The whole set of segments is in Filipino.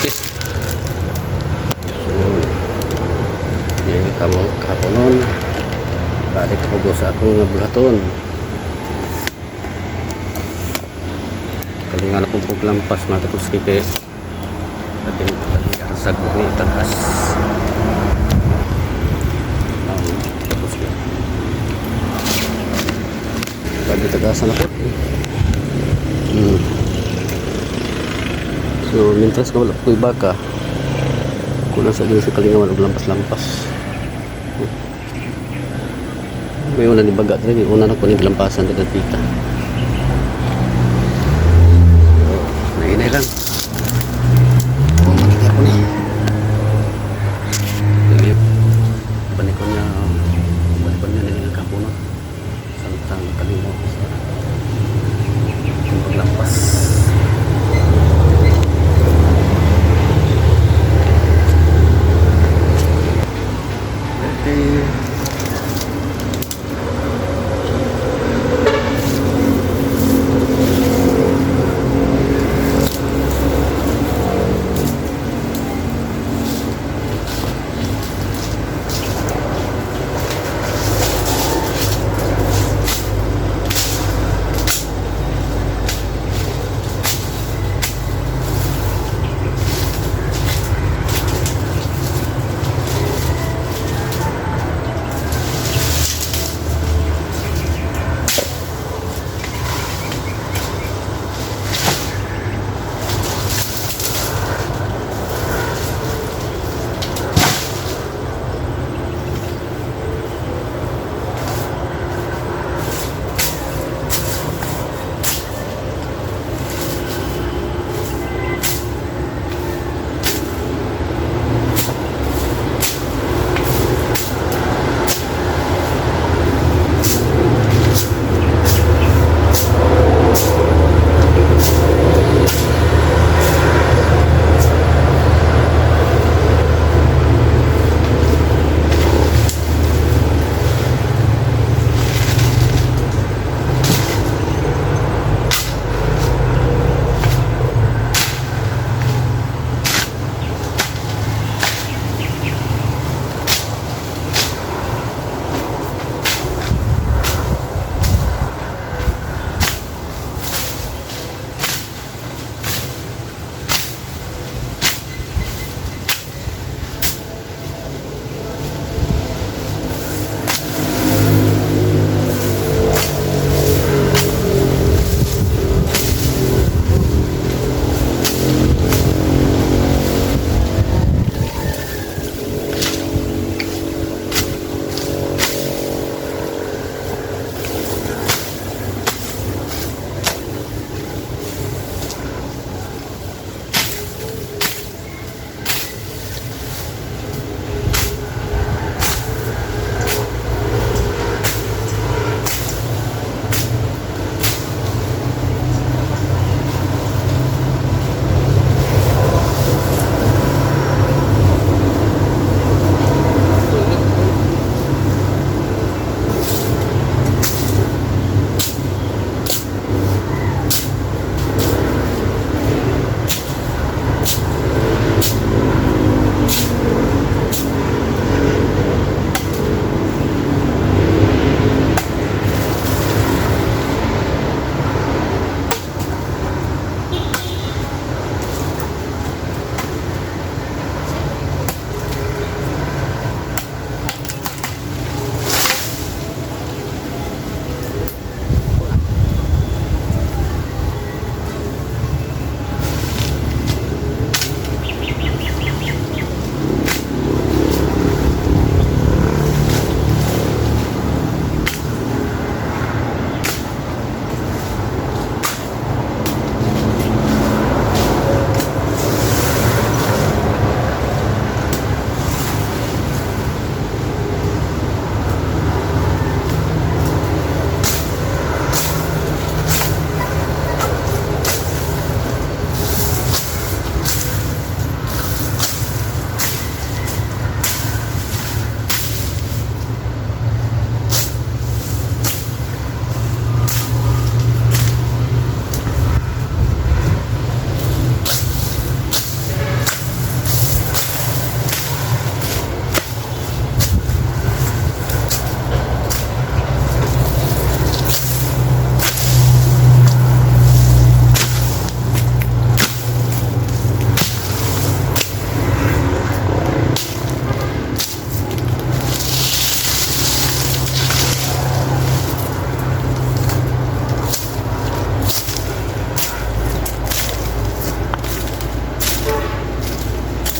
Martes. So, yan kamo kaponon. Balik ako sa akong nga bulaton. Kalingan akong paglampas mga kapuski kay ating kasag ni takas. Kapuski. Pwede tagasan ako. So, mientras ko wala ko'y baka, kulang sa din sa kalingawan o lampas-lampas. May una ni baga rin, una na ko ni lampasan ng pita. So, nainay lang. Matigay ko ni. Banikon niya nila kapuno. Samtang kalingaw ko sa paglampas.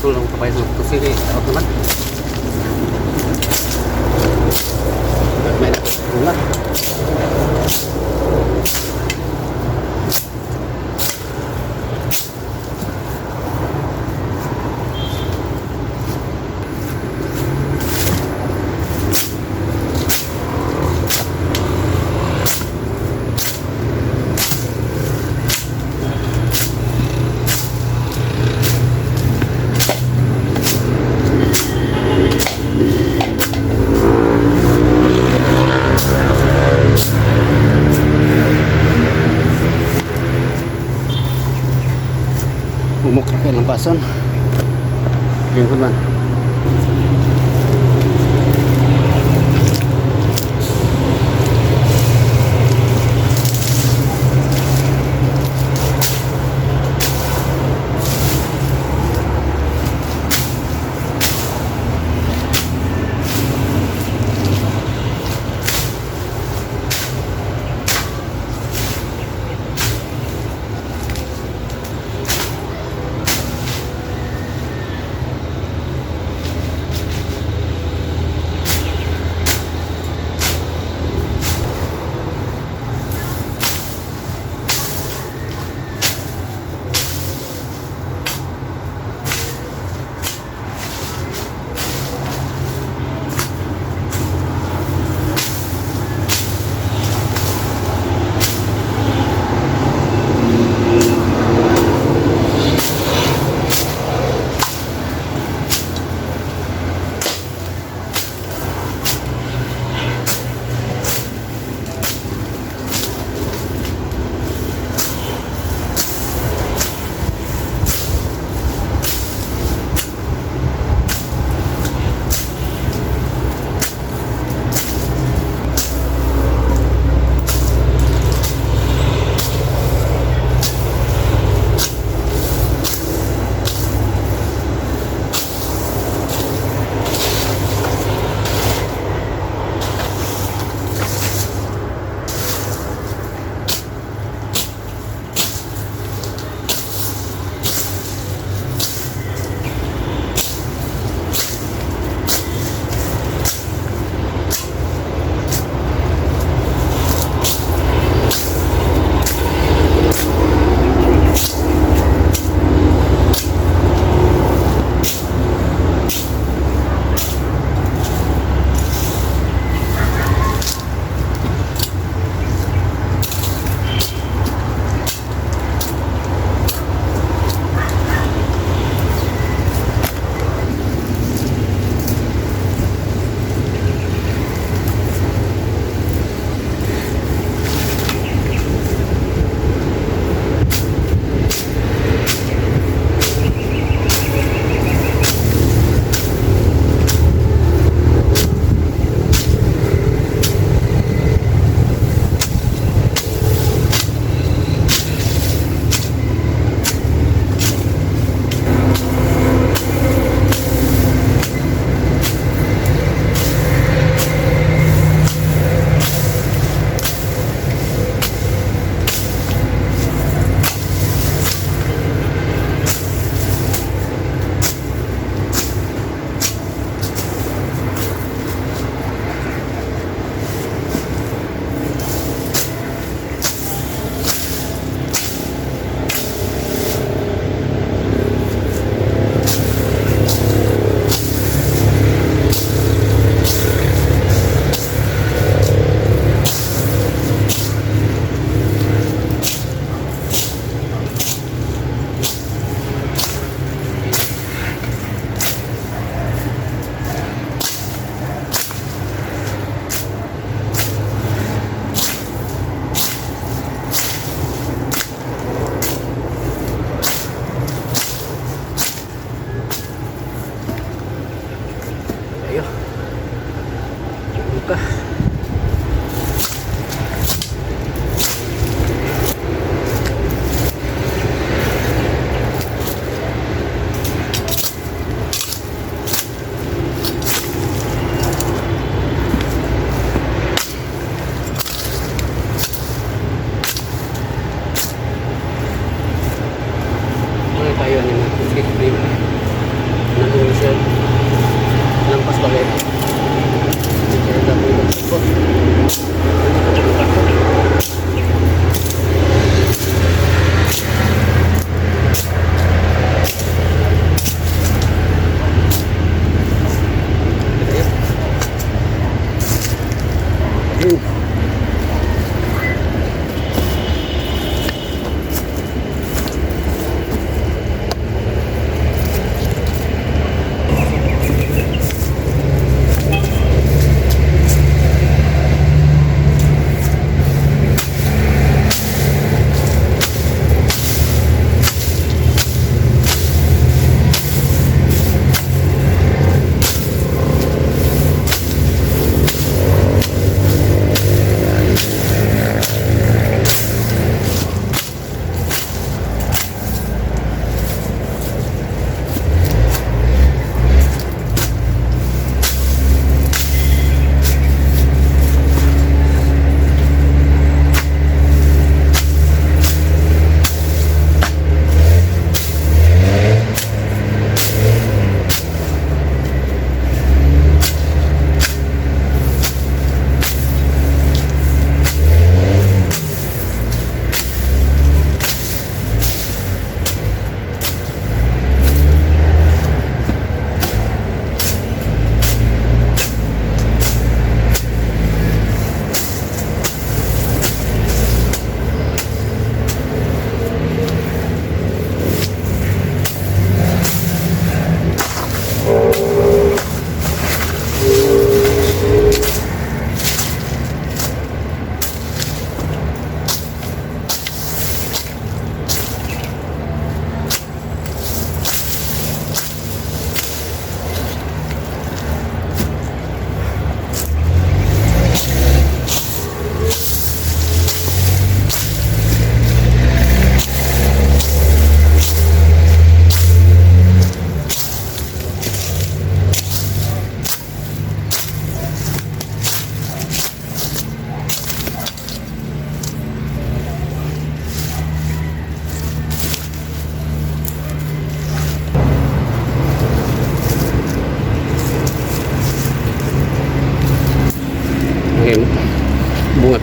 putol ng kapay ng puto sini. Dapat naman. May bunga. Bumukra kayo ng bason. Lingkod man.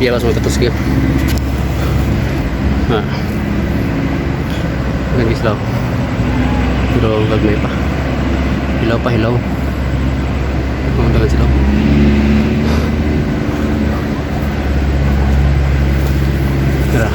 piyawas mga katuski. Ganun islaw. Pero gagmay pa. Hilaw pa, hilaw. Pumunta sila. Tara.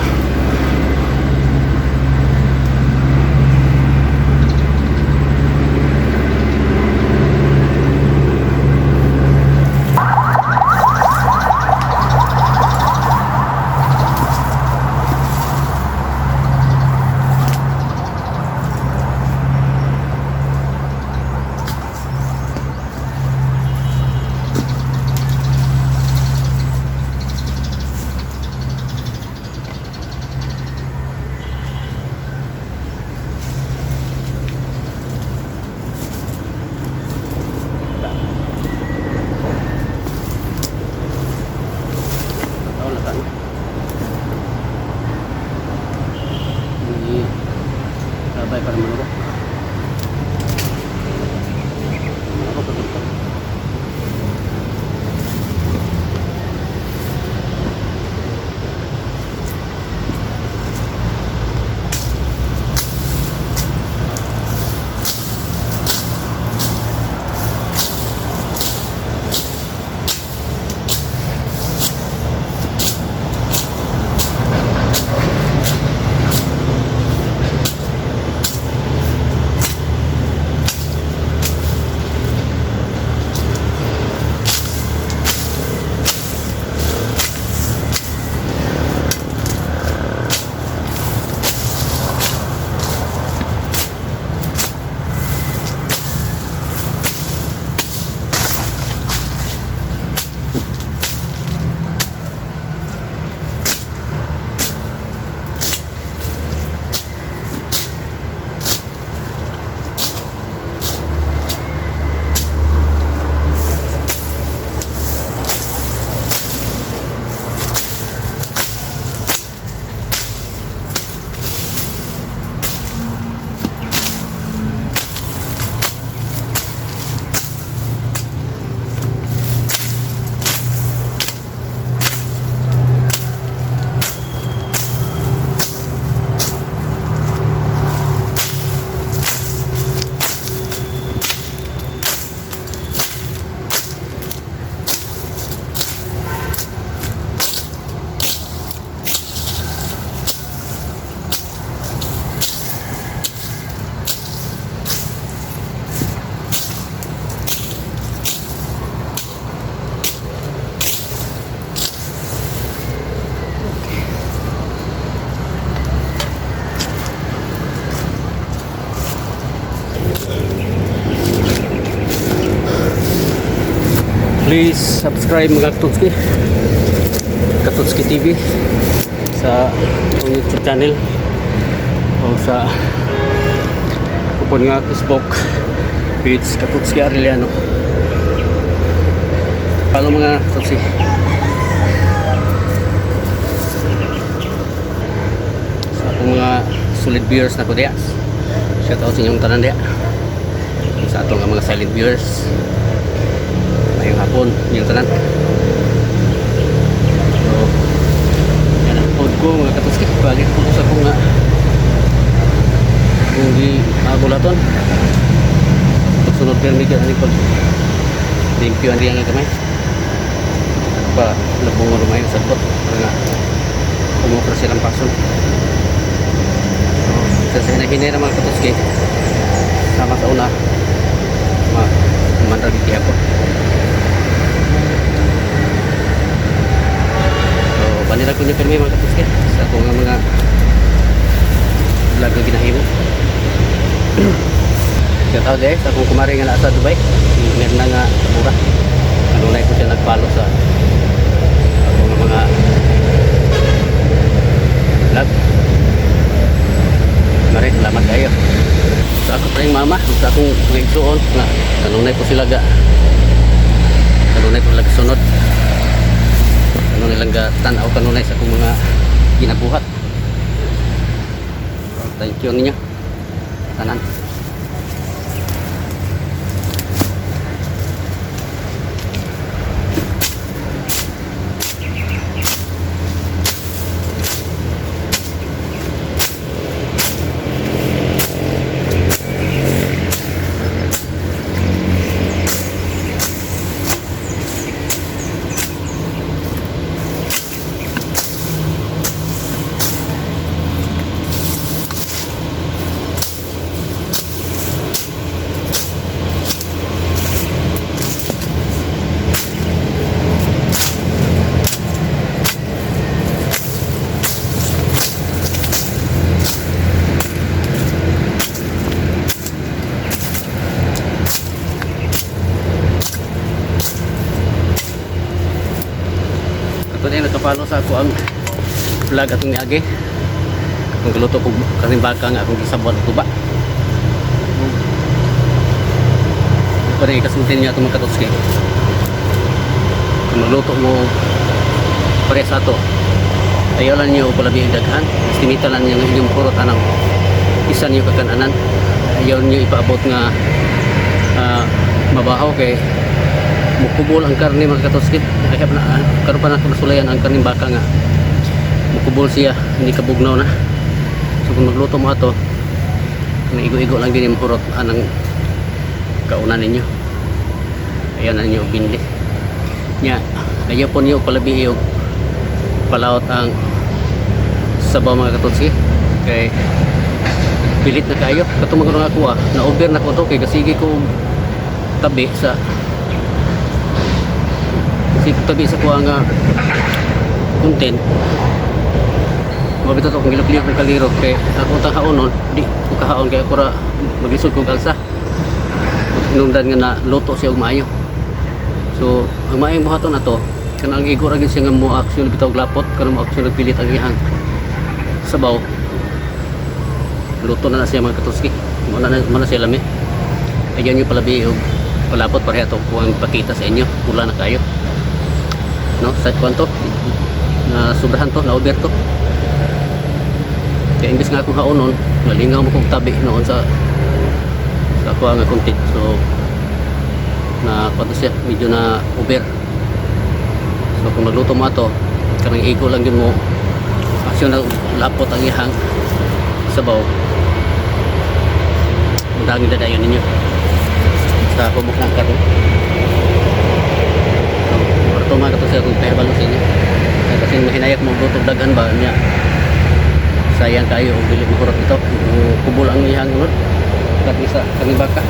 Sabay para manurok. Please subscribe mga Katutski TV sa YouTube channel o sa upon nga Facebook page Katutski Arellano. Follow mga Katutski. Sa akong mga solid viewers na ko diya. Shout out sa inyong tanan diya. Sa atong mga silent viewers. Ngayong hapon, yung tanan. So, yan ang pod ko mga Katutski. Balik po sa kong kung di agulaton. Pagsunod pero medyo ano pag limpyuan rin ang kamay. Pa, labong rumay sa bot. Para nga, kumukra silang pason. So, sa hinahinera mga Katutski. Sama sa una, mandragiti ako. Panira ko niya permi mga Katutski sa akong mga vlog na ginahimo. Shout out guys, akong kumari nga nasa Dubai, meron na nga mura. Kanunay ko siya nagpalo sa akong mga vlog. Mari, salamat kayo. Sa ako pa rin mama, sa akong mga igsuon nga kanunay ko sila kanunay ko sila sunod. Ano nilang tanaw kanunay sa akong mga ginabuhat. Thank you ninyo tanan. sa ako ang vlog atong niagi. Kung giluto ko kaning baka nga akong gisabot tuba. Pare kasuntin niya itong magkatotski. Kung magluto mo pare sa ito, ayaw lang niyo palabi ang daghan. Estimita lang niya ng inyong purot anang isa niyo kakananan. Ayaw niyo ipaabot nga mabahaw kay mukubol ang karne mga katotski. Kaya karon pa na nasulayan ang karne baka nga mukubol siya, hindi kabugnaw na. So kung magluto mo ito, igo-igo lang din yung purot anang kaunan ninyo. Ayaw na ninyo bindi nya, ayaw po niyo palabi yung palaot ang sabaw mga katotski. Kay pilit na kayo katong mga ako na over na ko to kay kasigi ko tabi sa kuha nga content. Mabito to kung gilap-liyap ng kaliro kay ako tang haonon di ko kahaon kay ako ra maglisod kong kalsa hinungdan nga na luto siya og maayo. So ang maayong buhaton na to kanang igor agad siya nga mo action bitaw glapot kanang mo action pilit ang ihang sabaw luto na siya mga katotski. Muna siya lami. Ayaw nyo palabi og palapot pareha to kung pakita sa inyo pula na kayo no sa kwanto na sobrahan to na over to. Kaya imbis nga akong haonon nalingaw mo kong tabi noon sa ako nga content. So na kwanto siya medyo na over. So kung magluto mo ito karang ego lang yun mo aksyon na lapot ang ihang sabaw magdangin na dayon ninyo sa kumok ng karon. So ito mga katotski kung pahibalo sa inyo kasi mahinayak mo butog daghan ba niya sayang kayo o bili mo kurot ito kubol ang ihang unod kat isa kani baka.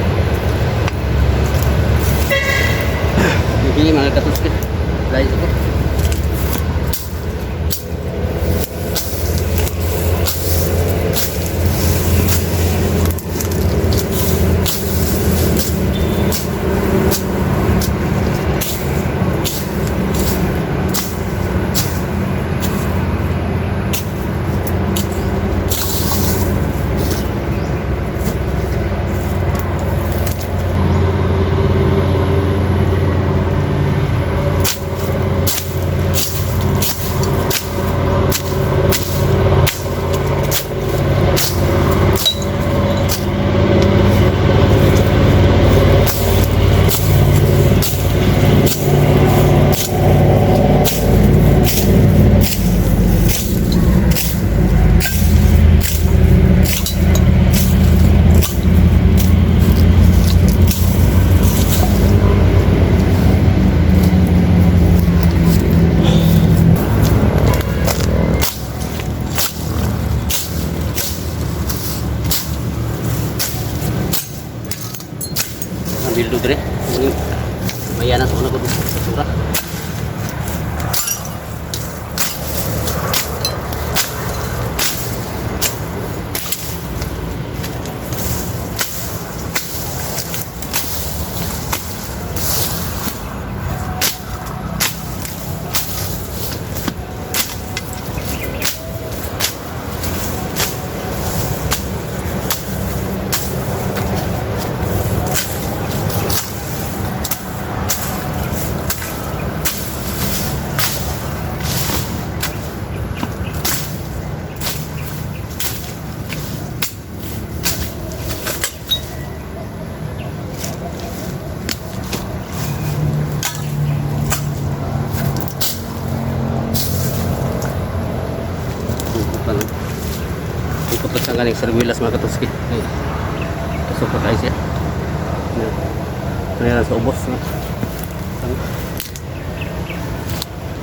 Hindi mga katotski dahil ito bildo dire mayanan sa una ko sa sura. Ikot lang sa galing sarwilas mga katotski. Pasok pa kayo siya. Kaya sa ubos na.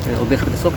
Kaya ubos ka pasok.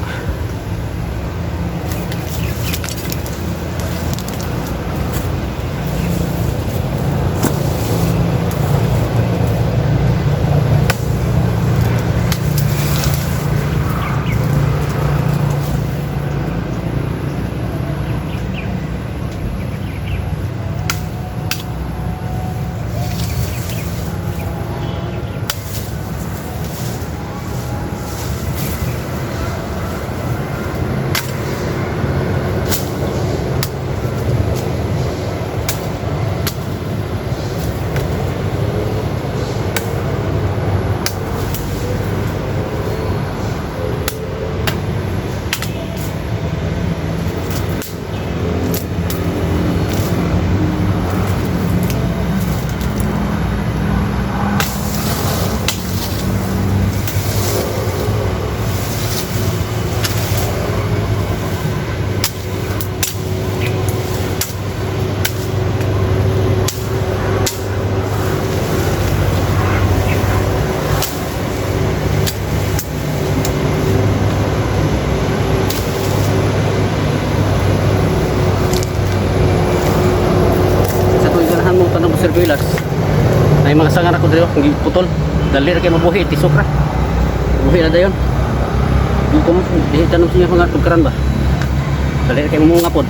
bilas. Ay mga sangan ako dito, hindi putol. Dali ra kay mabuhi, tisok ra. Buhi na dayon. Di ko di tanong siya mga tugkaran ba. Dali ra kay mamunga pod.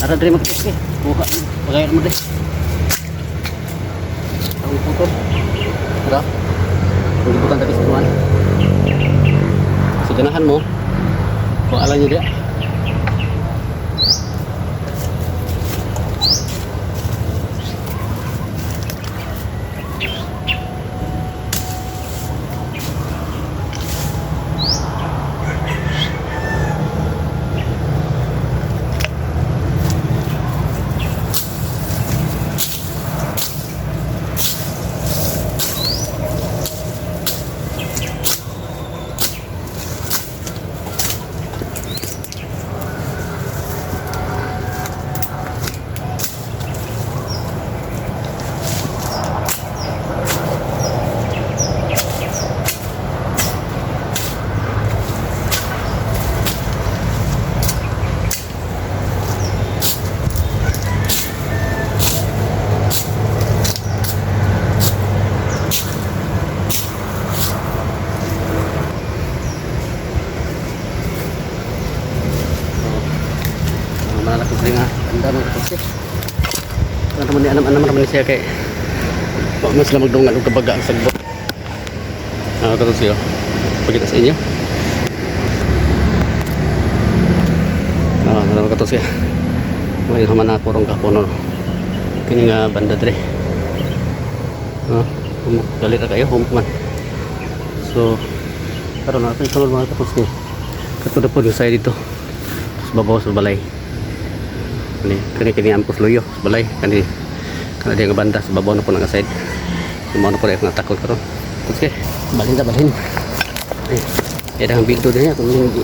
Ara diri magtiski. Buka pagayar mo deh. Ang putol. Ara. Kung bukan tadi setuan. Seganahan mo. Kung alam niyo dia. Malaki rin nga ang dami kasi ano naman siya kay mas lang magdungan o kabaga ang sagbot katong siya pagkita sa inyo naman katong siya ngayon naman na kurong kapuno kini nga banda dre galit na kayo humuk man so karon natin isunod mga tapos ni katulad po yung side dito sa babaw sa balay kani ampus loyo sa balay kani dia nga banda sa babaw na po nga side sumaw na po rin natakot karon okay balhin ay dahang bildo din niya kung hindi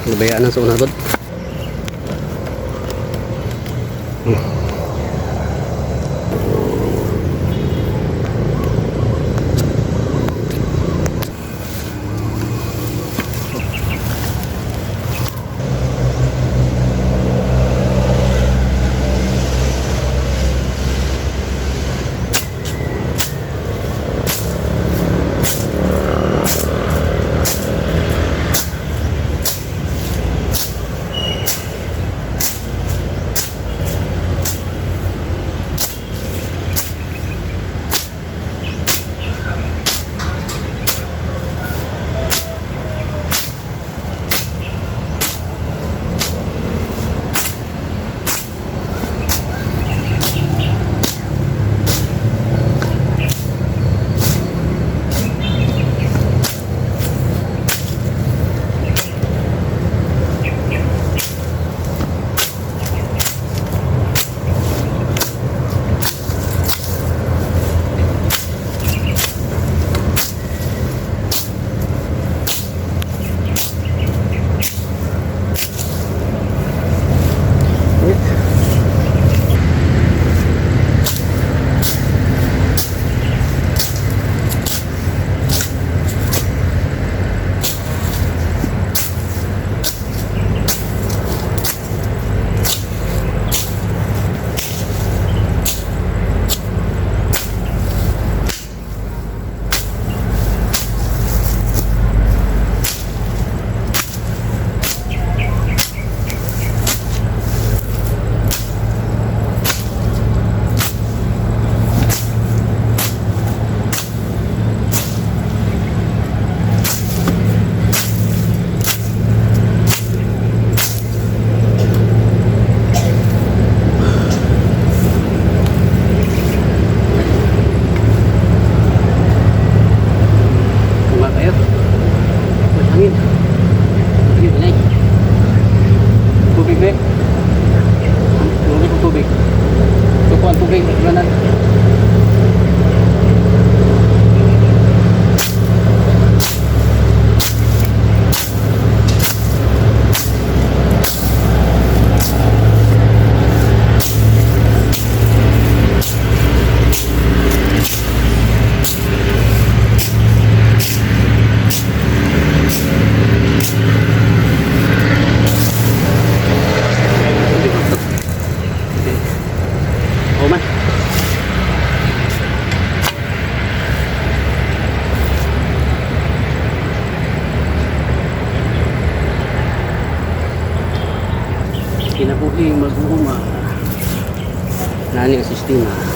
nabayaan sa unang god human. Kinabuhi mag-uuma. Nani ang sistema.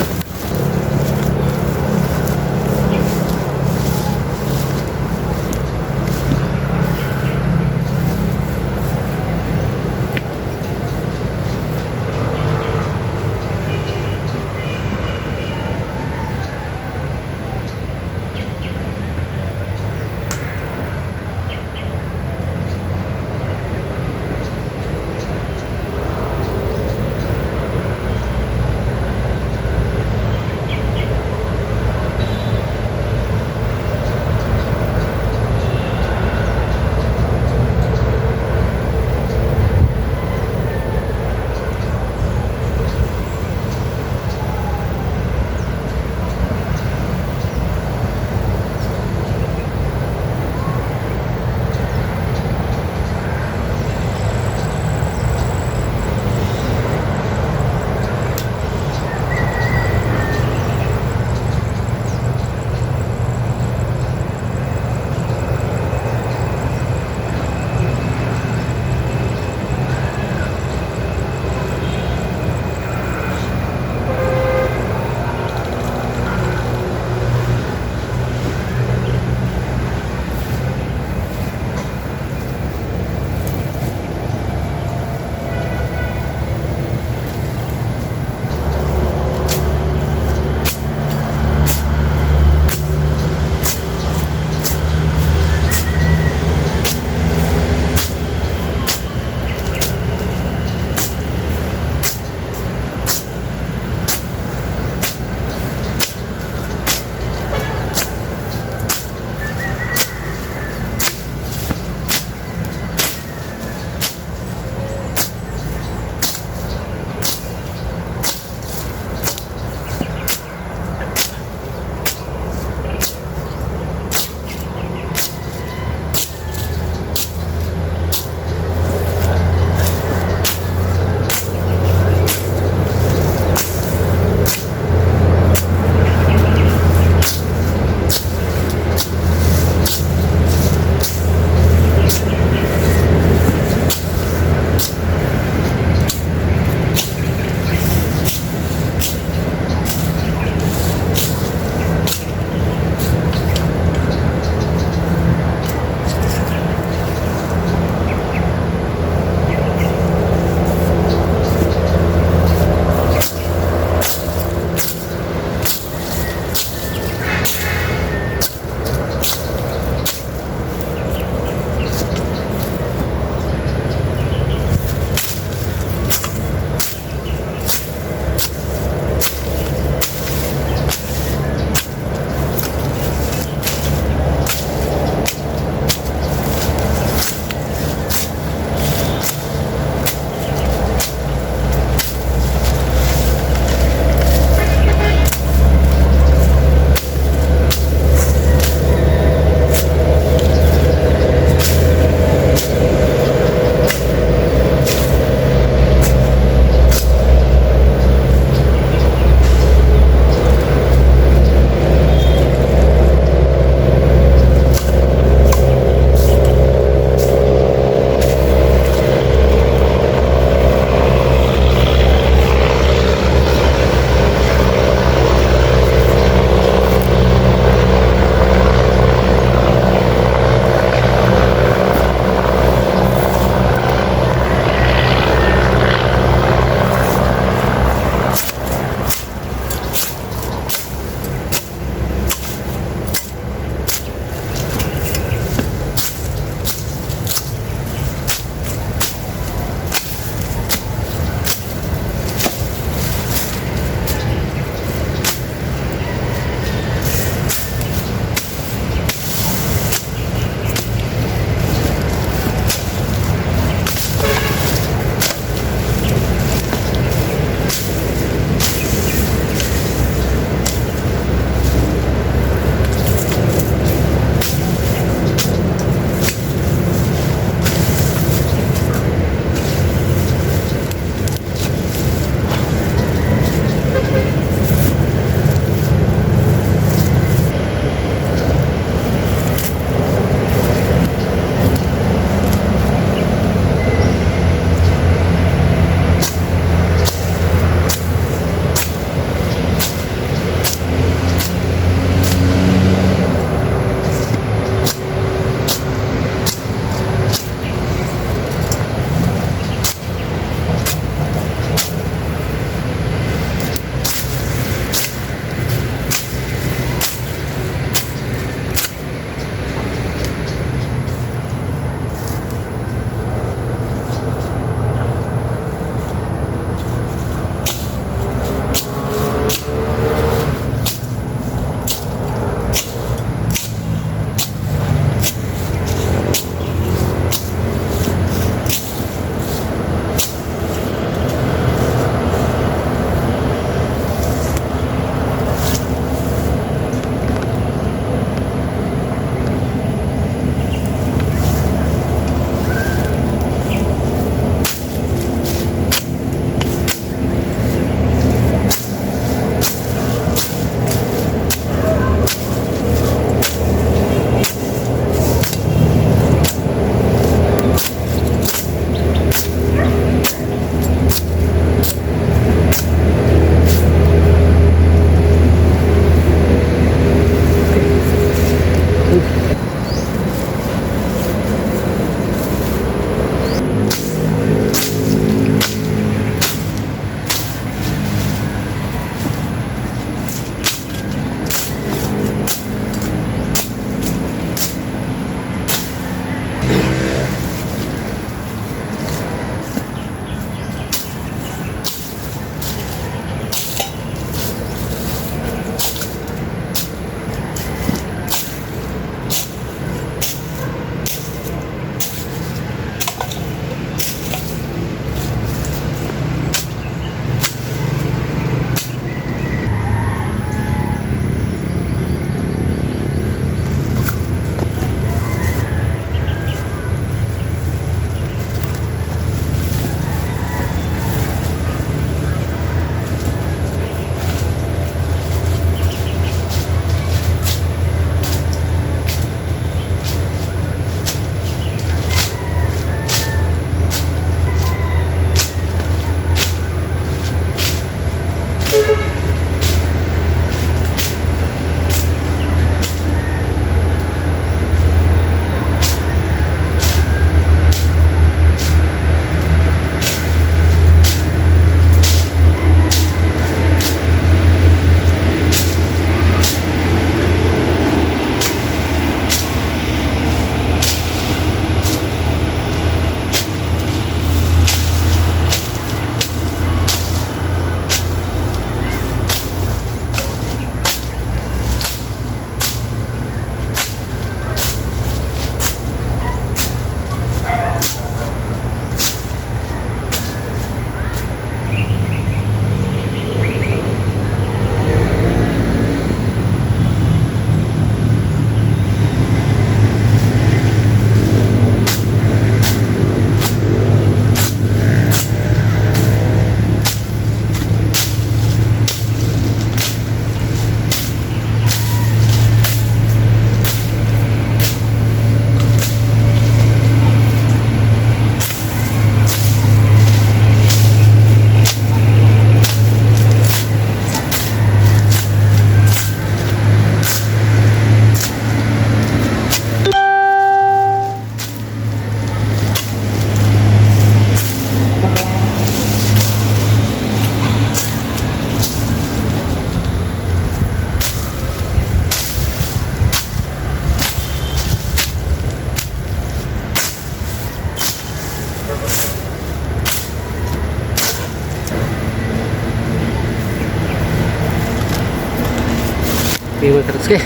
Okay, mga katutski.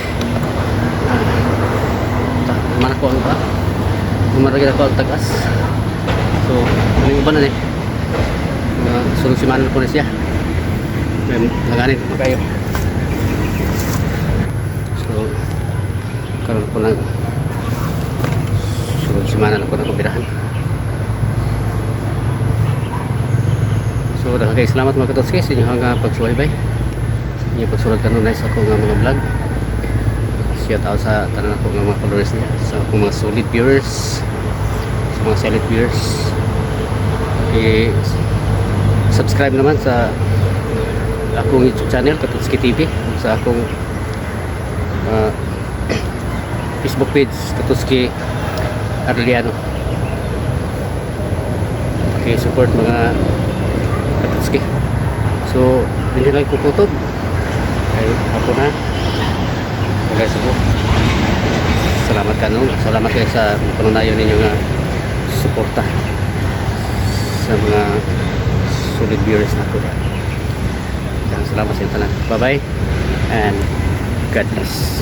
Mana ko ang ba? Umaragin ako ang tagas. So, ano yung iba na sulong simana na po na siya. Langanin po kayo. So, karoon po ng sulong simana na po ng kumpirahan. So, daghang kayo salamat mga katutski sa inyong pagsubaybay. Sa inyong pagsulod kanunay sa akong mga vlog. Shout out sa tanan ako ng mga followers niya, sa akong mga solid viewers, sa mga silent viewers. Subscribe naman sa akong YouTube channel Katutski TV, sa akong Facebook page Katutski Arliano. Okay, support mga Katutski. So, hindi lang kukutob ay ako na guys po. Salamat kanong. Salamat kayo sa panunayon ninyo nga suporta sa mga solid viewers na ko. Salamat sa inyo tanan. Bye bye and God bless.